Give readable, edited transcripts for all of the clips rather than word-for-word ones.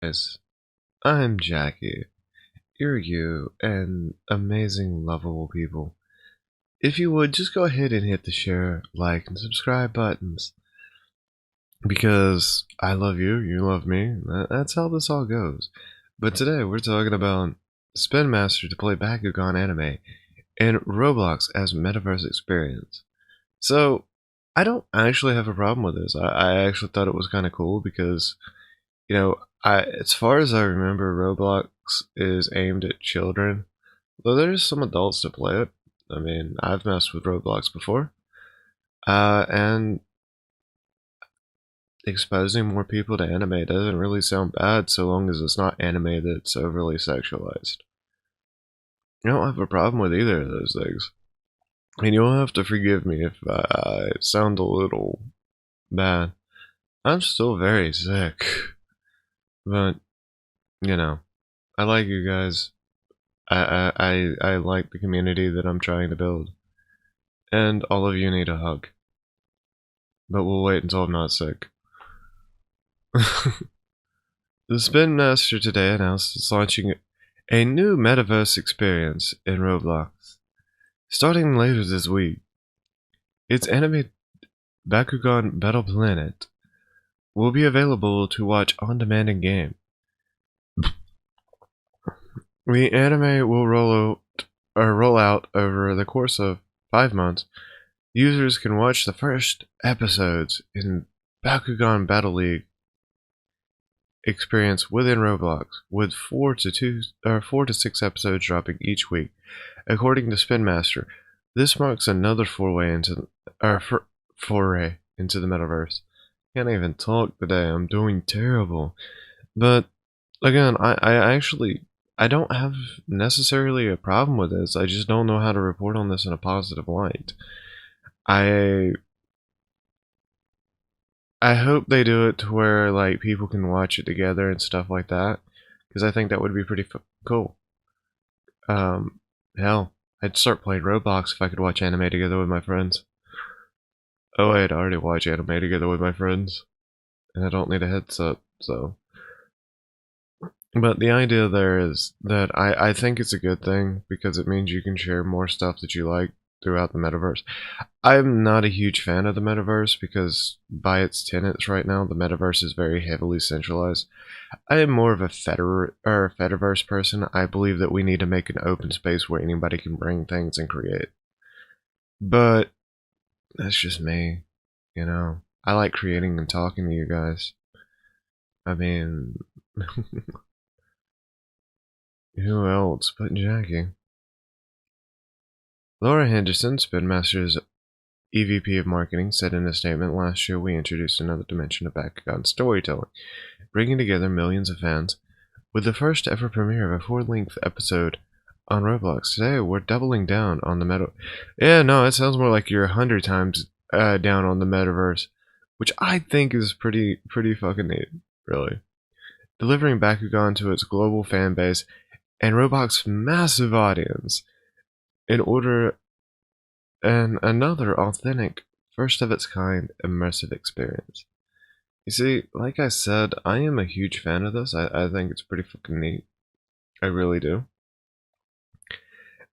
Guys, I'm Jackie. You're you and amazing, lovable people. If you would, just go ahead and hit the share, like, and subscribe buttons. Because I love you, you love me. That's how this all goes. But today we're talking about Spin Master to play Bakugan anime and Roblox as metaverse experience. So, I don't actually have a problem with this. I actually thought it was kind of cool because as far as I remember, Roblox is aimed at children, though there's some adults that play it. I mean, I've messed with Roblox before, and exposing more people to anime doesn't really sound bad so long as it's not anime that's overly sexualized. I don't have a problem with either of those things. And you'll have to forgive me if I sound a little bad. I'm still very sick, but I like you guys. I like the community that I'm trying to build. And all of you need a hug. But we'll wait until I'm not sick. The Spin Master today announced it's launching a new metaverse experience in Roblox. Starting later this week, its anime Bakugan Battle Planet will be available to watch on demand in game. The anime will roll out over the course of 5 months. Users can watch the first episodes in Bakugan Battle League experience within Roblox, with 4 to 6 episodes dropping each week. According to Spin Master, this marks another foray into the metaverse. Can't even talk today. I'm doing terrible. But again, I don't have necessarily a problem with this. I just don't know how to report on this in a positive light. I hope they do it to where like people can watch it together and stuff like that, because I think that would be pretty cool. Hell, I'd start playing Roblox if I could watch anime together with my friends. Oh, I'd already watch anime together with my friends, and I don't need a headset, so. But the idea there is that I think it's a good thing because it means you can share more stuff that you like throughout the metaverse. I'm not a huge fan of the metaverse because by its tenets right now, the metaverse is very heavily centralized. I am more of a Fediverse person. I believe that we need to make an open space where anybody can bring things and create. But that's just me, I like creating and talking to you guys. I mean, who else but Jackie? Laura Henderson, Spin Master's EVP of Marketing, said in a statement, "Last year we introduced another dimension of Bakugan storytelling, bringing together millions of fans with the first ever premiere of a full-length episode on Roblox. Today we're doubling down on the meta." Yeah, no, it sounds more like you're 100 times down on the metaverse, which I think is pretty fucking neat, really. Delivering Bakugan to its global fan base and Roblox's massive audience in order and another authentic, first of its kind immersive experience. You see, like I said, I am a huge fan of this. I think it's pretty fucking neat. I really do.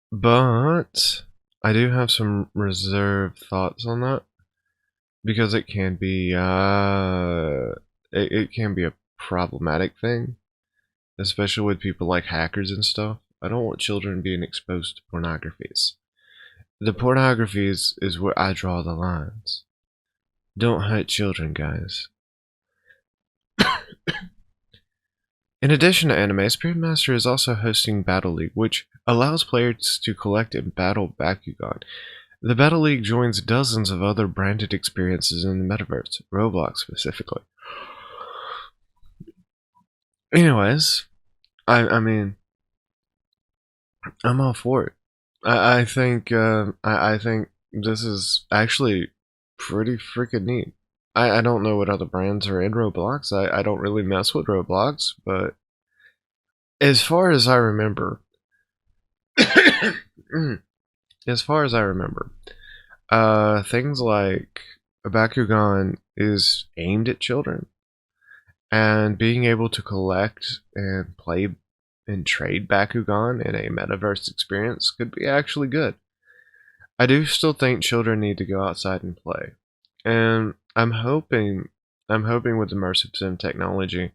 But I do have some reserved thoughts on that because it can be it can be a problematic thing, especially with people like hackers and stuff. I don't want children being exposed to pornographies. The pornographies is where I draw the lines. Don't hurt children, guys. In addition to anime, Spirit Master is also hosting Battle League, which allows players to collect and battle Bakugan. The Battle League joins dozens of other branded experiences in the metaverse, Roblox specifically. Anyways, I mean, I'm all for it. I think I think this is actually pretty freaking neat. I don't know what other brands are in Roblox. I don't really mess with Roblox, but as far as I remember, as far as I remember, things like Bakugan is aimed at children, And being able to collect and play and trade Bakugan in a metaverse experience could be actually good. I do still think children need to go outside and play. And I'm hoping with immersive sim technology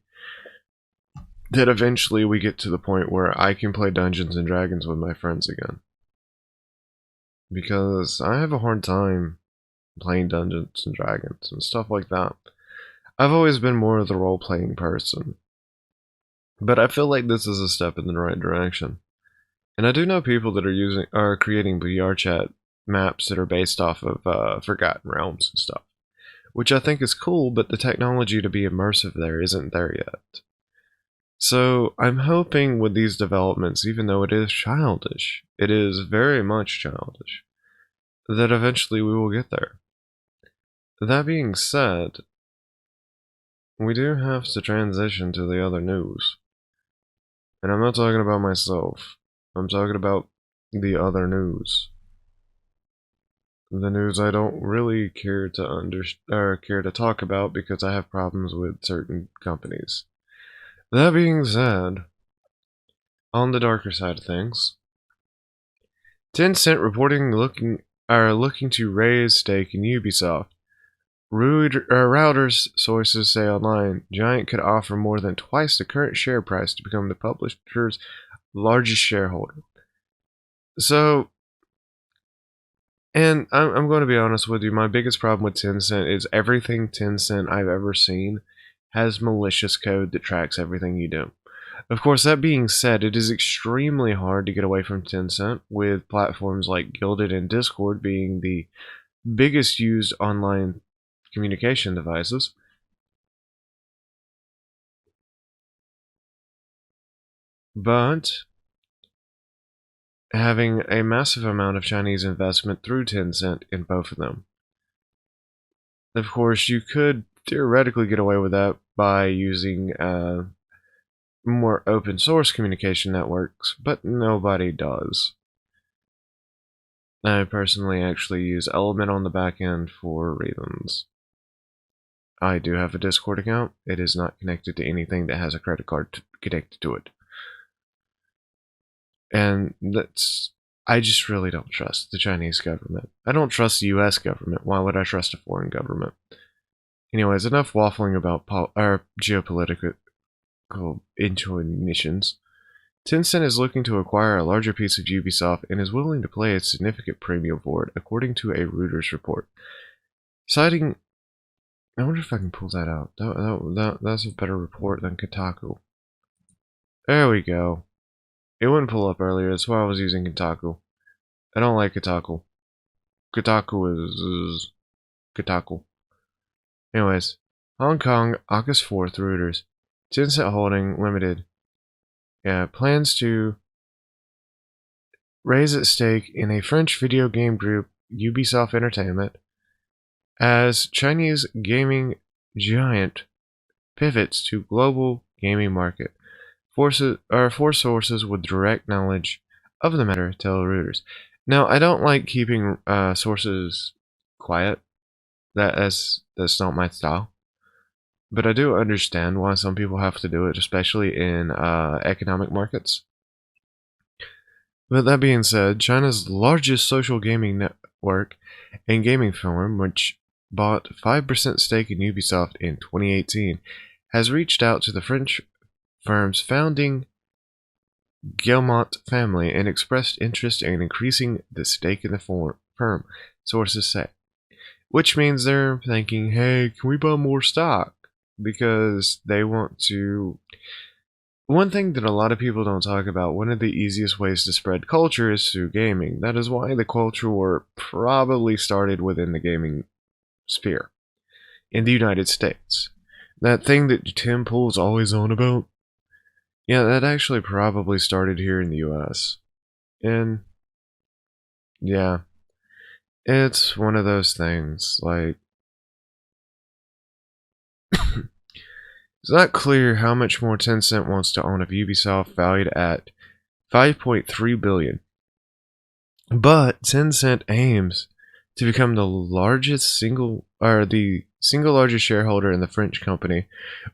that eventually we get to the point where I can play Dungeons and Dragons with my friends again. Because I have a hard time playing Dungeons and Dragons and stuff like that. I've always been more of the role-playing person. But I feel like this is a step in the right direction. And I do know people that are creating VR chat maps that are based off of Forgotten Realms and stuff, which I think is cool, but the technology to be immersive there isn't there yet. So I'm hoping with these developments, even though it is childish, it is very much childish, that eventually we will get there. That being said, we do have to transition to the other news. And I'm not talking about myself. I'm talking about the other news. The news I don't really care to talk about because I have problems with certain companies. That being said, on the darker side of things, Tencent reporting looking to raise stake in Ubisoft. Reuters sources say online, Giant could offer more than twice the current share price to become the publisher's largest shareholder. So, and I'm going to be honest with you, my biggest problem with Tencent is everything Tencent I've ever seen has malicious code that tracks everything you do. Of course, that being said, it is extremely hard to get away from Tencent, with platforms like Guilded and Discord being the biggest used online communication devices. But having a massive amount of Chinese investment through Tencent in both of them. Of course, you could theoretically get away with that by using more open source communication networks, but nobody does. I personally actually use Element on the back end for reasons. I do have a Discord account. It is not connected to anything that has a credit card connected to it. And I just really don't trust the Chinese government. I don't trust the US government. Why would I trust a foreign government? Anyways, enough waffling about geopolitical intuitions. Tencent is looking to acquire a larger piece of Ubisoft and is willing to pay a significant premium for it, according to a Reuters report. Citing... I wonder if I can pull that out. That's a better report than Kotaku. There we go. It wouldn't pull up earlier, that's why I was using Kotaku. I don't like Kotaku. Kotaku is Kotaku. Anyways, Hong Kong, August 4th, Reuters. Tencent Holding Limited plans to raise its stake in a French video game group, Ubisoft Entertainment, as Chinese gaming giant pivots to global gaming market. Four sources with direct knowledge of the matter tell Reuters. Now, I don't like keeping sources quiet. That's not my style. But I do understand why some people have to do it, especially in economic markets. But that being said, China's largest social gaming network and gaming firm, which bought 5% stake in Ubisoft in 2018, has reached out to the French firm's founding Guillemot family and expressed interest in increasing the stake in the firm, sources say. Which means they're thinking, hey, can we buy more stock? Because they want to... One thing that a lot of people don't talk about, one of the easiest ways to spread culture is through gaming. That is why the culture war probably started within the gaming sphere in the United States. That thing that Tim Pool's always on about, yeah, that actually probably started here in the US. And yeah, it's one of those things, like, it's not clear how much more Tencent wants to own of Ubisoft, valued at $5.3 billion. But Tencent aims to become the single largest shareholder in the French company,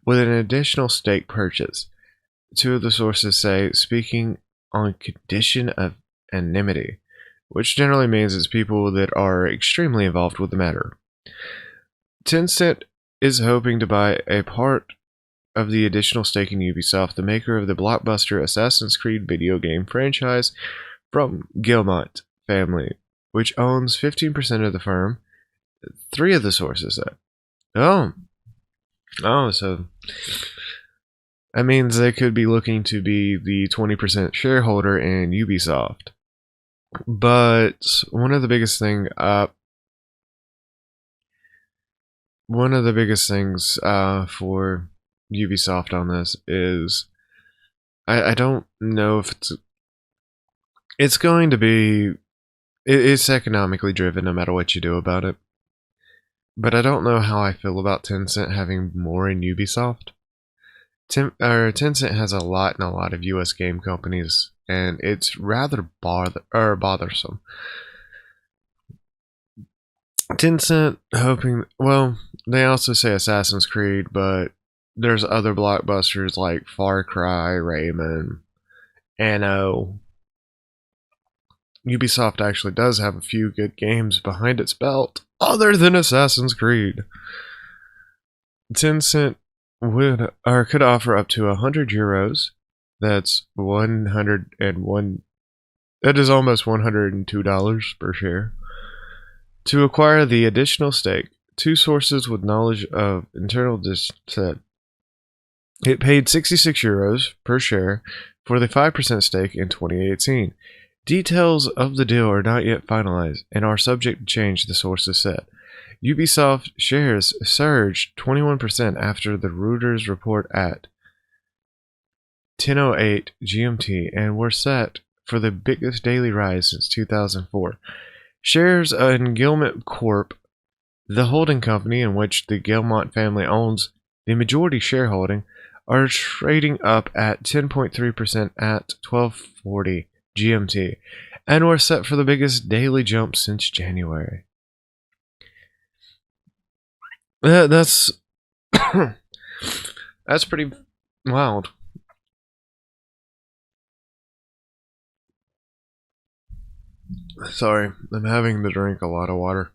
with an additional stake purchase. Two of the sources say, speaking on condition of anonymity, which generally means it's people that are extremely involved with the matter. Tencent is hoping to buy a part of the additional stake in Ubisoft, the maker of the blockbuster Assassin's Creed video game franchise, from Gilmont family, which owns 15% of the firm. Three of the sources said. So that means they could be looking to be the 20% shareholder in Ubisoft. But one of the biggest things for Ubisoft on this is I don't know if it's going to be, it's economically driven no matter what you do about it. But I don't know how I feel about Tencent having more in Ubisoft. Tencent has a lot of US game companies, and it's rather bothersome. Tencent hoping, well, they also say Assassin's Creed, but there's other blockbusters like Far Cry, Rayman, Anno. Ubisoft actually does have a few good games behind its belt, other than Assassin's Creed. Tencent could offer up to €100. That's 101. That is almost $102 per share. To acquire the additional stake, two sources with knowledge of internal said it paid €66 per share for the 5% stake in 2018. Details of the deal are not yet finalized and are subject to change, the sources said. Ubisoft shares surged 21% after the Reuters report at 10:08 GMT and were set for the biggest daily rise since 2004. Shares in Gilmont Corp, the holding company in which the Gilmont family owns the majority shareholding, are trading up at 10.3% at 12:40 GMT and were set for the biggest daily jump since January. That's that's pretty wild. Sorry, I'm having to drink a lot of water.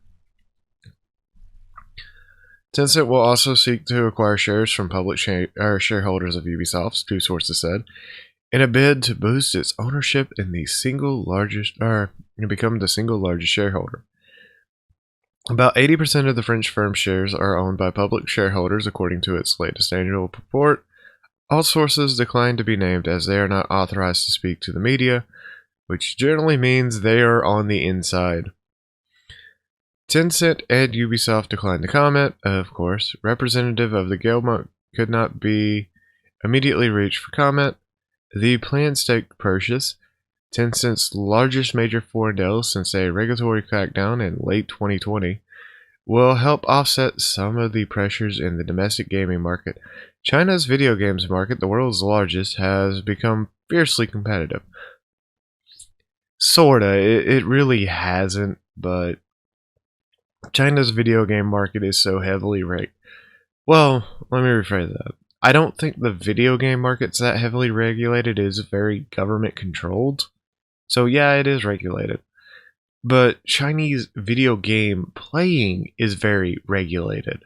Tencent will also seek to acquire shares from public shareholders of Ubisoft, two sources said, in a bid to boost its ownership in the become the single largest shareholder. About 80% of the French firm's shares are owned by public shareholders, according to its latest annual report. All sources decline to be named as they are not authorized to speak to the media, which generally means they are on the inside. Tencent and Ubisoft declined to comment, of course. Representative of the Gilmont could not be immediately reached for comment. The planned stake purchase, Tencent's largest major foreign deal since a regulatory crackdown in late 2020, will help offset some of the pressures in the domestic gaming market. China's video games market, the world's largest, has become fiercely competitive. Sorta. It really hasn't, but China's video game market is so heavily regulated. Well, let me rephrase that. I don't think the video game market's that heavily regulated. It is very government controlled. So yeah, it is regulated. But Chinese video game playing is very regulated.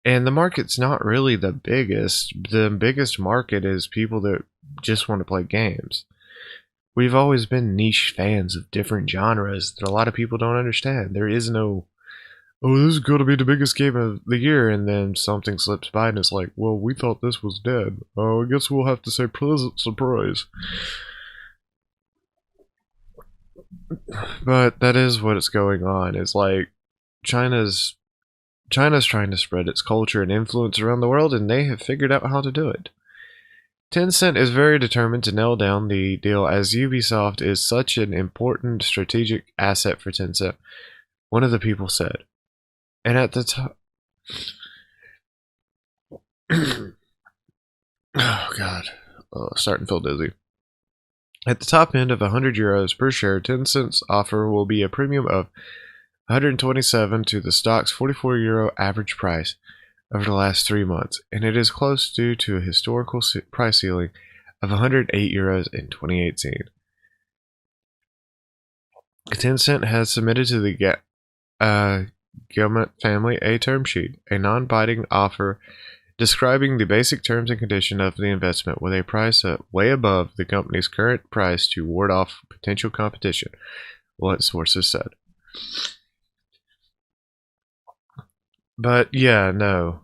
And the market's not really the biggest. The biggest market is people that just want to play games. We've always been niche fans of different genres that a lot of people don't understand. There is no, oh, this is going to be the biggest game of the year, and then something slips by and it's like, well, we thought this was dead. Oh, I guess we'll have to say pleasant surprise. But that is what is going on. It's like China's trying to spread its culture and influence around the world, and they have figured out how to do it. Tencent is very determined to nail down the deal as Ubisoft is such an important strategic asset for Tencent, one of the people said. And at the time... oh, God. Starting to feel dizzy. At the top end of €100 per share, Tencent's offer will be a premium of 127 to the stock's €44 average price over the last 3 months, and it is close due to a historical price ceiling of €108 in 2018. Tencent has submitted to the Gamiong family a term sheet, a non-binding offer describing the basic terms and conditions of the investment with a price way above the company's current price to ward off potential competition, what sources said. But yeah, no.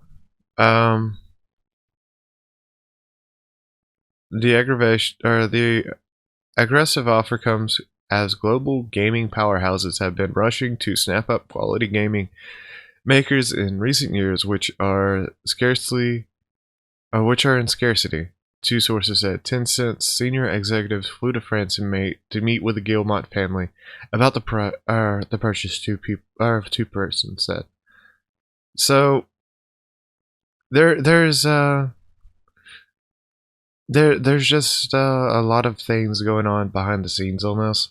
The aggressive offer comes as global gaming powerhouses have been rushing to snap up quality gaming makers in recent years, which are in scarcity. Two sources said Tencent's senior executives flew to France to meet with the Guillemot family about the purchase. Two persons said. So there's just a lot of things going on behind the scenes on this.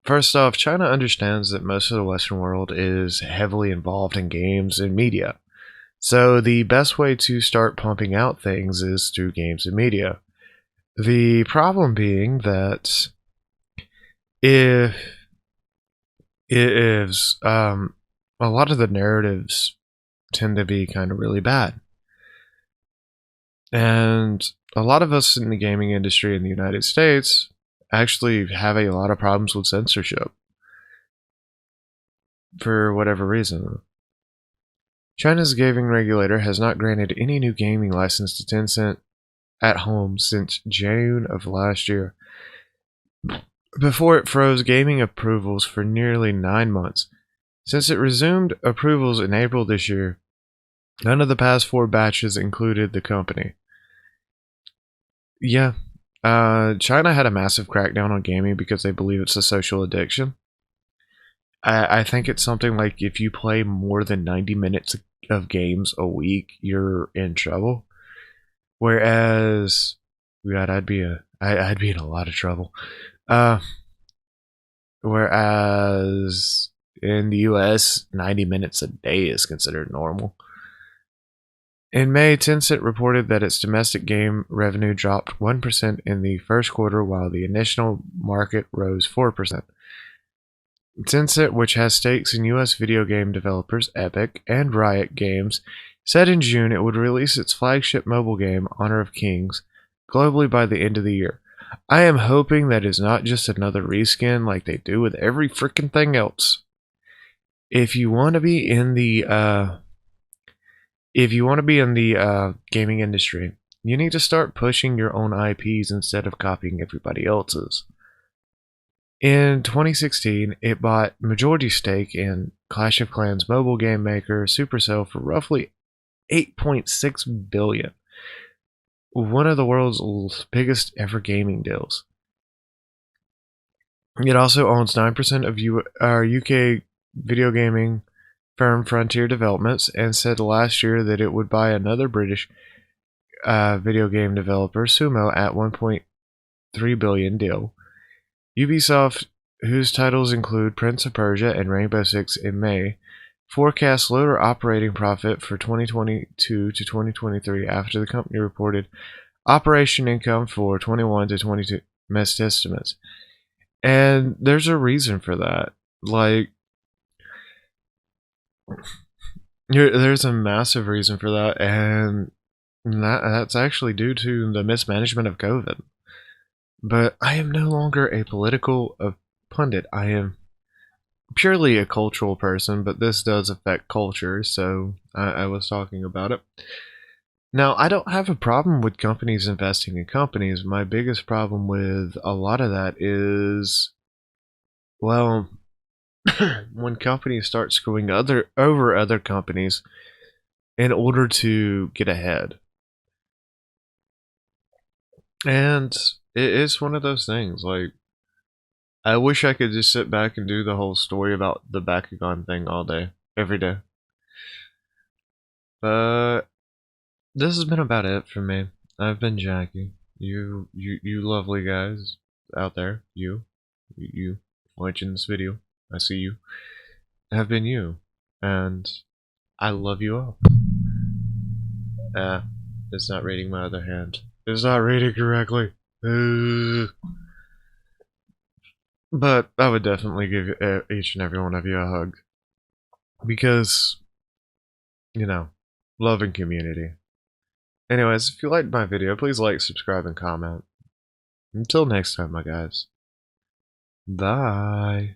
First off, China understands that most of the Western world is heavily involved in games and media. So the best way to start pumping out things is through games and media. The problem being that if a lot of the narratives tend to be kind of really bad. And a lot of us in the gaming industry in the United States actually have a lot of problems with censorship for whatever reason. China's gaming regulator has not granted any new gaming license to Tencent at home since June of last year, before it froze gaming approvals for nearly 9 months. Since it resumed approvals in April this year, none of the past 4 batches included the company. Yeah, China had a massive crackdown on gaming because they believe it's a social addiction. I think it's something like if you play more than 90 minutes of games a week, you're in trouble. Whereas, God, I'd be in a lot of trouble. Whereas in the US, 90 minutes a day is considered normal. In May, Tencent reported that its domestic game revenue dropped 1% in the first quarter, while the initial market rose 4%. Tencent, which has stakes in US video game developers Epic and Riot Games, said in June it would release its flagship mobile game, Honor of Kings, globally by the end of the year. I am hoping that is not just another reskin like they do with every freaking thing else. If you want to be in the gaming industry, you need to start pushing your own IPs instead of copying everybody else's. In 2016, it bought majority stake in Clash of Clans mobile game maker Supercell for roughly $8.6 billion, one of the world's biggest ever gaming deals. It also owns 9% of UK video gaming firm Frontier Developments, and said last year that it would buy another British video game developer, Sumo, at $1.3 billion deal. Ubisoft, whose titles include Prince of Persia and Rainbow Six in May, forecast lower operating profit for 2022 to 2023 after the company reported operation income for 21 to 22 missed estimates. And there's a reason for that. Like, there's a massive reason for that, and that's actually due to the mismanagement of COVID. But I am no longer a political pundit. I am purely a cultural person, but this does affect culture, so I was talking about it. Now, I don't have a problem with companies investing in companies. My biggest problem with a lot of that is, well, when companies start screwing over other companies in order to get ahead. And it is one of those things, like, I wish I could just sit back and do the whole story about the Bakugan thing all day, every day. But this has been about it for me. I've been Jackie. You lovely guys. out there, you watching this video, I see you, have been you, and I love you all. It's not reading my other hand. It's not reading correctly. But I would definitely give each and every one of you a hug. Because, love and community. Anyways, if you liked my video, please like, subscribe, and comment. Until next time, my guys. Bye.